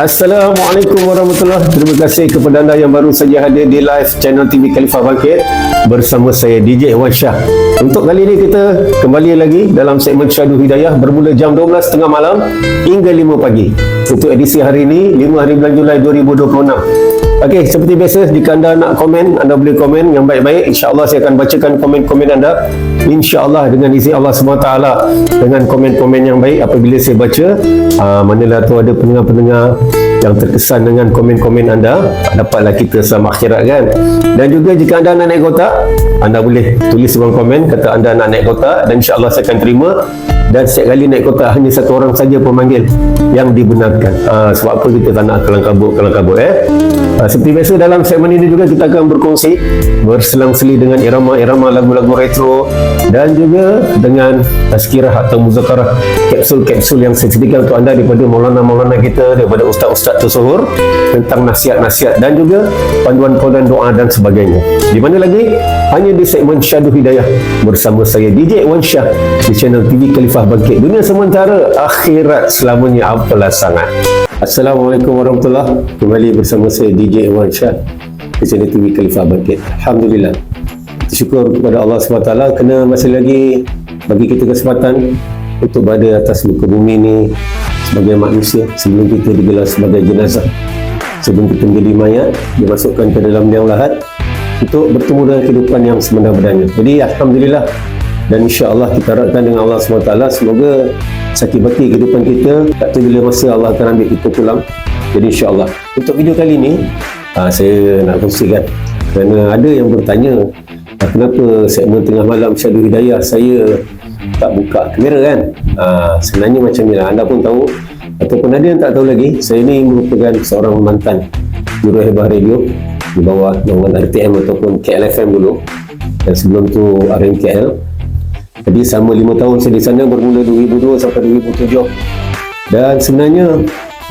Assalamualaikum warahmatullahi wabarakatuh. Terima kasih kepada anda yang baru saja hadir di live channel TV Khalifah Bangkit bersama saya DJ Wan Shah. Untuk kali ini kita kembali lagi dalam segmen Syahdu Hidayah bermula jam 12.30 malam hingga 5 pagi. Untuk edisi hari ini 5 hari bulan Julai 2026. Okey, seperti biasa jika anda nak komen, anda boleh komen yang baik-baik. InsyaAllah saya akan bacakan komen-komen anda. InsyaAllah dengan izin Allah SWT, dengan komen-komen yang baik apabila saya baca, manalah tu ada pendengar-pendengar yang terkesan dengan komen-komen anda, dapatlah kita selamat akhirat kan. Dan juga jika anda nak naik kotak, anda boleh tulis sebuah komen kata anda nak naik kotak dan insyaAllah saya akan terima. Dan setiap kali naik kotak hanya satu orang saja pemanggil yang dibenarkan. Sebab apa kita tak nak kelang-kabut seperti biasa dalam segmen ini juga kita akan berkongsi berselang-seli dengan irama-irama lagu-lagu retro dan juga dengan tazkirah atau muzakarah kapsul-kapsul yang saya sediakan untuk anda daripada maulana-maulana kita, daripada ustaz-ustaz tersohor tentang nasihat-nasihat dan juga panduan-panduan doa dan sebagainya. Di mana lagi? Hanya di segmen Syahdu Hidayah bersama saya DJ Wan Shah di channel TV Khalifah Bangkit. Dunia sementara, akhirat selamanya, apalah sangat. Assalamualaikum warahmatullahi wabarakatuh. Kembali bersama saya DJ Wan Shah di channel TV Khalifah Bangkit. Alhamdulillah, syukur kepada Allah SWT kerana masih lagi bagi kita kesempatan untuk berada atas muka bumi ini sebagai manusia sebelum kita digelar sebagai jenazah, sebelum kita menjadi mayat dimasukkan ke dalam liang lahat untuk bertemu dengan kehidupan yang sebenar-benarnya. Jadi Alhamdulillah, dan insyaAllah kita harapkan dengan Allah SWT semoga sakit baki kehidupan kita, tak tahu bila masa Allah akan ambil kita pulang. Jadi insyaAllah untuk video kali ini saya nak kongsikan kerana ada yang bertanya kenapa segmen tengah malam Syahdu Hidayah saya tak buka kamera kan. Sebenarnya macam ni lah, anda pun tahu ataupun ada yang tak tahu lagi, saya ni merupakan seorang mantan juruhebah radio di bawah naungan RTM ataupun KLFM dulu, dan sebelum tu RMKL. Jadi selama 5 tahun saya di sana bermula 2002 sampai 2007. Dan sebenarnya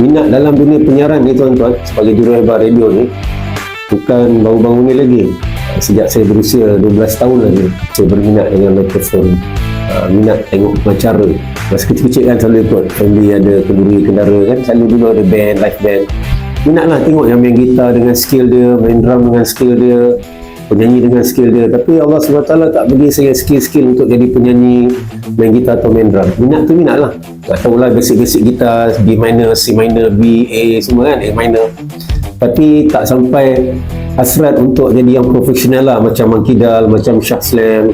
minat dalam dunia penyiaran ni tuan-tuan sebagai juruhebah radio ni bukan baru-baru ni lagi. Sejak saya berusia 12 tahun lagi saya berminat dengan mikrofon, minat tengok pengacara. Masa kecil-kecil kan selalu ikut family ada kenduri kendara kan, selalu dulu ada band, live band. Minatlah tengok yang main gitar dengan skill dia, main drum dengan skill dia, penyanyi dengan skill dia. Tapi Allah SWT tak bagi saya skill-skill untuk jadi penyanyi, main gitar atau main drum. Minat tu minat lah, tak tahulah basic-basic gitar, B minor, C minor, B, A semua kan, A minor. Tapi tak sampai hasrat untuk jadi yang profesional lah, macam Mangkidal, macam Shah Slam,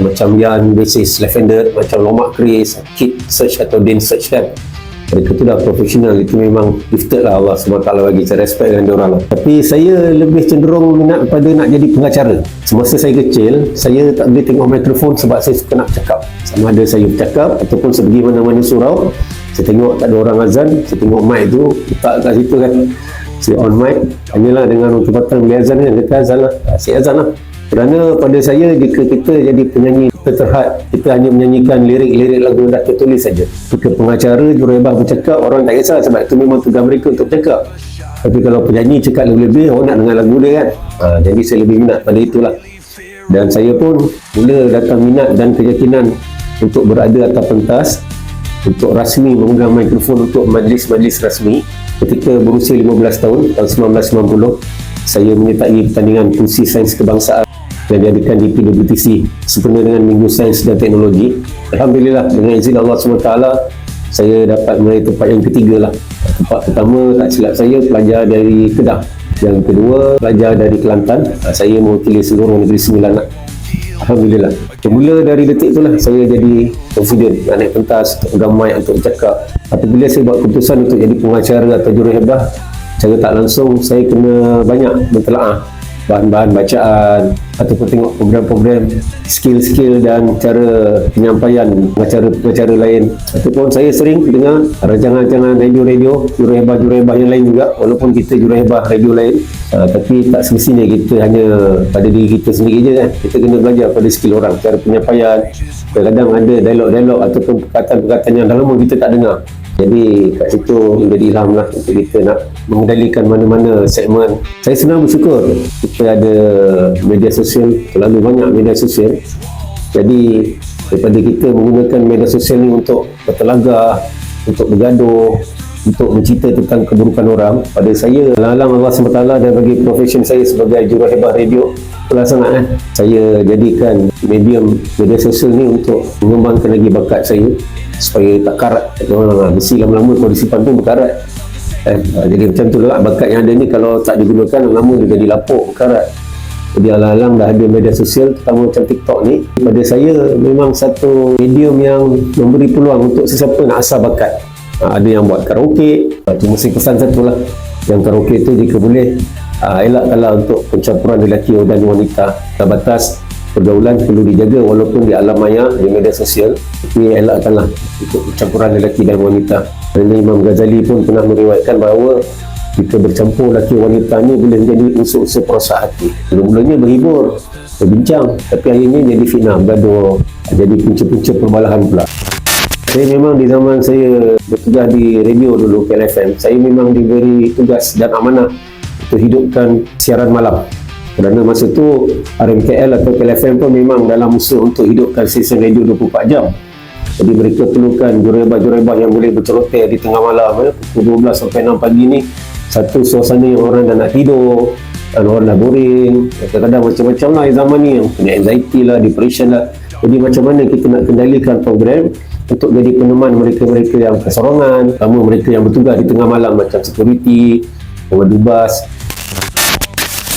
macam Yan, bassist left-handed, macam Lomak Chris, Kid Search atau Dean Search kan. Mereka tu dah profesional, itu memang gifted lah Allah SWT bagi, saya respect dengan diorang lah. Tapi saya lebih cenderung minat pada nak jadi pengacara. Semasa saya kecil, saya tak boleh tengok mikrofon sebab saya suka nak cakap. Sama ada saya bercakap ataupun saya pergi mana-mana surau, saya tengok tak ada orang azan, saya tengok mic tu letak kat situ kan, saya on mic, hanyalah dengan tempatan boleh azan kan, kita azan lah, saya azan lah. Kerana pada saya, jika kita jadi penyanyi terhad, kita hanya menyanyikan lirik-lirik lagu dah tertulis saja. Jika pengacara, juruhebah bercakap, orang tak kisah sebab itu memang tugas mereka untuk bercakap. Tapi kalau penyanyi cakap lebih-lebih, orang nak dengar lagu dia kan. Jadi saya lebih minat pada itulah. Dan saya pun mula datang minat dan keyakinan untuk berada atas pentas, untuk rasmi memegang mikrofon untuk majlis-majlis rasmi ketika berusia 15 tahun, tahun 1990. Saya menyertai pertandingan kursi sains kebangsaan yang diadakan di PWTC sempena dengan Minggu Sains dan Teknologi. Alhamdulillah, dengan izin Allah SWT saya dapat meraih tempat yang ketiga lah. Tempat pertama tak silap saya pelajar dari Kedah, yang kedua pelajar dari Kelantan. Saya mewakili seluruh Negeri Sembilan lah. Alhamdulillah. Bermula dari detik itulah saya jadi confident nak naik pentas, untuk pegang mic, untuk bercakap. Apabila saya buat keputusan untuk jadi pengacara atau juruhebah, secara tak langsung saya kena banyak mentelaah bahan-bahan bacaan ataupun tengok program-program, skill-skill dan cara penyampaian pengacara lain. Ataupun saya sering dengar rancangan-rancangan radio-radio juruhebah-juruhebah yang lain juga, walaupun kita juruhebah radio lain, tapi tak semestinya kita hanya pada diri kita sendiri je kan. Kita kena belajar pada skill orang, cara penyampaian. Kadang-kadang ada dialog-dialog ataupun perkataan-perkataan yang dah lama kita tak dengar. Jadi kat situ menjadi ilham lah untuk kita nak mengendalikan mana-mana segmen. Saya senang bersyukur kita ada media sosial, terlalu banyak media sosial. Jadi daripada kita menggunakan media sosial ni untuk bertelagah, untuk bergaduh, untuk mencerita tentang keburukan orang. Pada saya, alang-alang Allah SWT dan bagi profesion saya sebagai juruhebat radio, itulah sangat saya jadikan medium media sosial ni untuk mengembangkan lagi bakat saya supaya tak karat. Mesti lama-lama kalau disimpan pun berkarat. Jadi macam tu lah, bakat yang ada ni kalau tak digunakan lama dia jadi lapuk, berkarat. Jadi alang-alang dah ada media sosial, terutama macam TikTok ni, pada saya memang satu medium yang memberi peluang untuk sesiapa nak asah bakat. Ada yang buat karaoke, cuma saya pesan satu lah, yang karaoke tu jika boleh elakkanlah untuk pencampuran lelaki dan wanita. Batas pergaulan perlu dijaga walaupun di alam maya, di media sosial, tapi elakkanlah untuk pencampuran lelaki dan wanita. Kerana Imam Ghazali pun pernah meriwayatkan bahawa jika bercampur lelaki wanita ni boleh menjadi unsur-unsur perosak hati. Mula-mulanya berhibur, berbincang, tapi akhirnya jadi fitnah, bergaduh, jadi punca-punca perbalahan pula. Saya memang di zaman saya bertugas di radio dulu, KLFM, saya memang diberi tugas dan amanah untuk hidupkan siaran malam. Kerana masa tu RMKL atau KLFM pun memang dalam usaha untuk hidupkan stesen radio 24 jam. Jadi mereka perlukan jurebat-jurebat yang boleh berceloteh di tengah malam, pukul 12 sampai 6 pagi ni. Satu suasana yang orang dah nak tidur, dan orang dah boring, kadang-kadang macam-macam lah zaman ni, yang punya anxiety lah, depression lah. Jadi macam mana kita nak kendalikan program untuk jadi peneman mereka-mereka yang kesorongan, terutama mereka yang bertugas di tengah malam macam security, pemandu bas.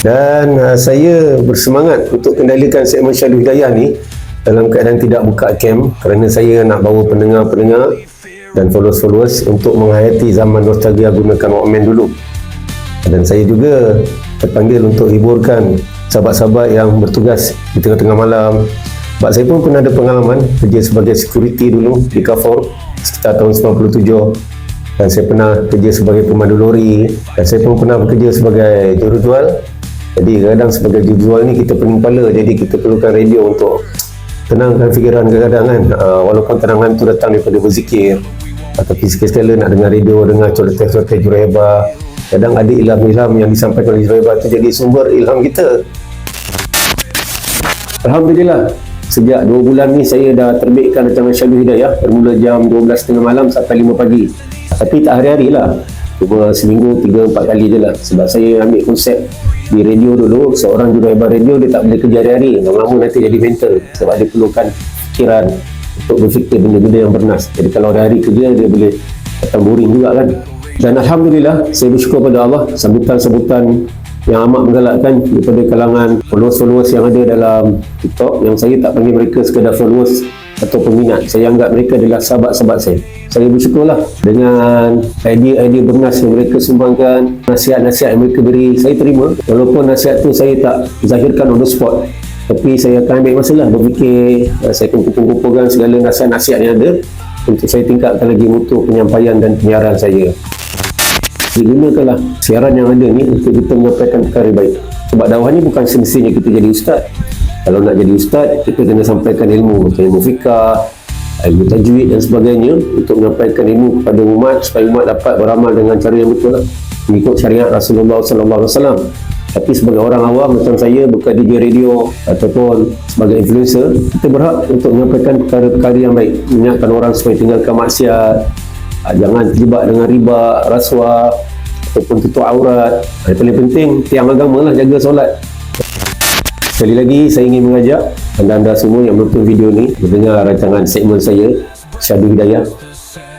Dan saya bersemangat untuk kendalikan segmen Syahdu Hidayah ni dalam keadaan tidak buka cam, kerana saya nak bawa pendengar-pendengar dan followers untuk menghayati zaman nostalgia gunakan Walkman dulu. Dan saya juga terpanggil untuk hiburkan sahabat-sahabat yang bertugas di tengah-tengah malam. Sebab saya pun pernah ada pengalaman kerja sebagai security dulu di Carrefour sekitar tahun 97, dan saya pernah kerja sebagai pemandu lori, dan saya pun pernah bekerja sebagai jurujual. Jadi kadang-kadang sebagai jurujual ni kita pening kepala, jadi kita perlukan radio untuk tenangkan fikiran kadang-kadang kan. Walaupun tenangan tu datang daripada berzikir, tapi sekali-sekala nak dengar radio, dengar celoteh-celoteh juruhebat. Kadang ada ilham-ilham yang disampaikan oleh juruhebat tu jadi sumber ilham kita. Alhamdulillah, sejak 2 bulan ni saya dah terbitkan rancangan Syahdu Hidayah bermula jam 12.30 malam sampai 5 pagi. Tapi tak hari-hari lah, cuma seminggu 3-4 kali je lah. Sebab saya ambil konsep di radio dulu, seorang juruhebat radio dia tak boleh kerja hari-hari, lama-lama nanti jadi mental, sebab dia perlukan fikiran untuk berfikir benda-benda yang bernas. Jadi kalau hari-hari kerja dia boleh datang boring juga kan. Dan Alhamdulillah, saya bersyukur pada Allah, sambutan-sambutan yang amat menggalakkan daripada kalangan followers-followers yang ada dalam TikTok, yang saya tak panggil mereka sekadar followers atau peminat. Saya anggap mereka adalah sahabat-sahabat saya. Saya bersyukurlah dengan idea-idea bernas yang mereka sumbangkan, nasihat-nasihat yang mereka beri, saya terima. Walaupun nasihat tu saya tak zahirkan on the spot, tapi saya akan ambil masalah berfikir, saya akan kumpul-kumpulkan segala nasihat-nasihat yang ada untuk saya tingkatkan lagi mutu penyampaian dan penyiaran saya. Digunakanlah siaran yang ada ni untuk kita menyampaikan perkara baik. Sebab dakwah ni bukan semestinya kita jadi ustaz. Kalau nak jadi ustaz, kita kena sampaikan ilmu macam ilmu fiqah, ilmu tajwid dan sebagainya, untuk menyampaikan ilmu kepada umat supaya umat dapat beramal dengan cara yang betul lah, mengikut syariat Rasulullah SAW. Tapi sebagai orang awam macam saya, bukan DJ radio ataupun sebagai influencer, kita berhak untuk menyampaikan perkara-perkara yang baik, mengingatkan orang supaya tinggalkan maksiat, jangan terjebak dengan riba, rasuah ataupun tutup aurat. Yang paling penting tiang agama lah, jaga solat. Sekali lagi saya ingin mengajak anda-anda semua yang menonton video ni mendengar rancangan segmen saya Syahdu Hidayah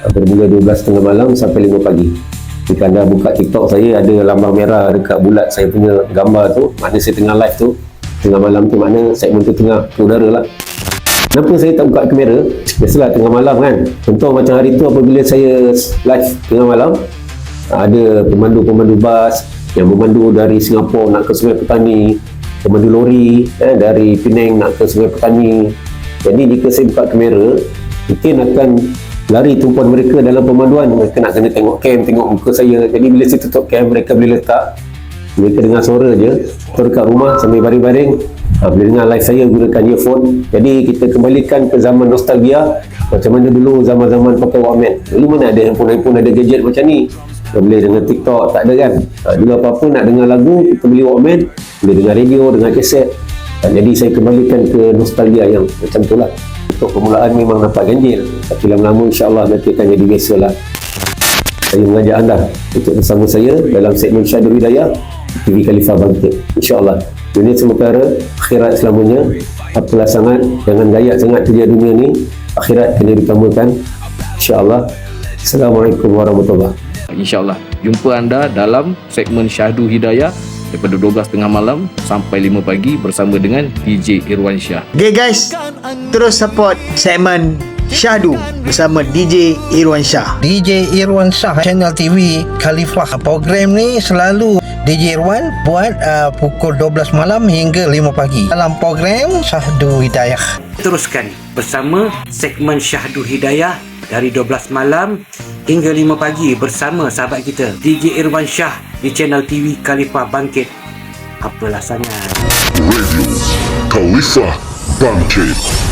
bermula 12.30 malam sampai 5 pagi. Jika anda buka TikTok saya, ada lambang merah dekat bulat saya punya gambar tu, makna saya tengah live tu. Tengah malam tu makna segmen tu tengah ke udara lah. Kenapa saya tak buka kamera? Biasalah tengah malam kan. Contoh macam hari tu apabila saya live tengah malam, ada pemandu-pemandu bas yang memandu dari Singapura nak ke Sungai Petani, pemandu lori dari Penang nak ke Sungai Petani. Jadi jika saya buka kamera, mungkin akan lari tumpuan mereka dalam pemanduan. Mereka nak kena tengok cam, tengok muka saya. Jadi bila saya tutup cam, mereka boleh letak, mereka dengar suara je atau dekat rumah sambil baring-baring, boleh dengar live saya gunakan earphone. Jadi kita kembalikan ke zaman nostalgia, macam mana dulu zaman-zaman pakai Walkman. Dulu mana ada handphone, ada gadget macam ni. Kita boleh dengar TikTok, tak ada kan. Dulu apa-apa nak dengar lagu, kita beli Walkman, boleh dengar radio, dengar kaset. Jadi saya kembalikan ke nostalgia yang macam tu lah. Untuk permulaan memang nampak ganjil, tapi lama-lama insyaAllah nanti akan jadi biasa lah. saya mengajak anda untuk bersama saya dalam segmen Syahdu Hidayah TV Khalifah Bangkit. InsyaAllah dunia semua perkara, akhirat selamanya. Apalah sangat, jangan gaya sangat kerja dunia ni, akhirat kena ditambahkan. InsyaAllah. Assalamualaikum warahmatullahi wabarakatuh. InsyaAllah jumpa anda dalam segmen Syahdu Hidayah daripada 12.30 malam sampai 5 pagi bersama dengan DJ Irwansyah. Okay guys, terus support segmen Syahdu bersama DJ Irwansyah. DJ Irwansyah, Channel TV Khalifah. Program ni selalu DJ Irwan buat pukul 12 malam hingga 5 pagi dalam program Syahdu Hidayah. Teruskan bersama segmen Syahdu Hidayah dari 12 malam hingga 5 pagi bersama sahabat kita DJ Irwansyah di Channel TV Khalifah Bangkit. Apalah sangat. Radio Khalifah Bangkit.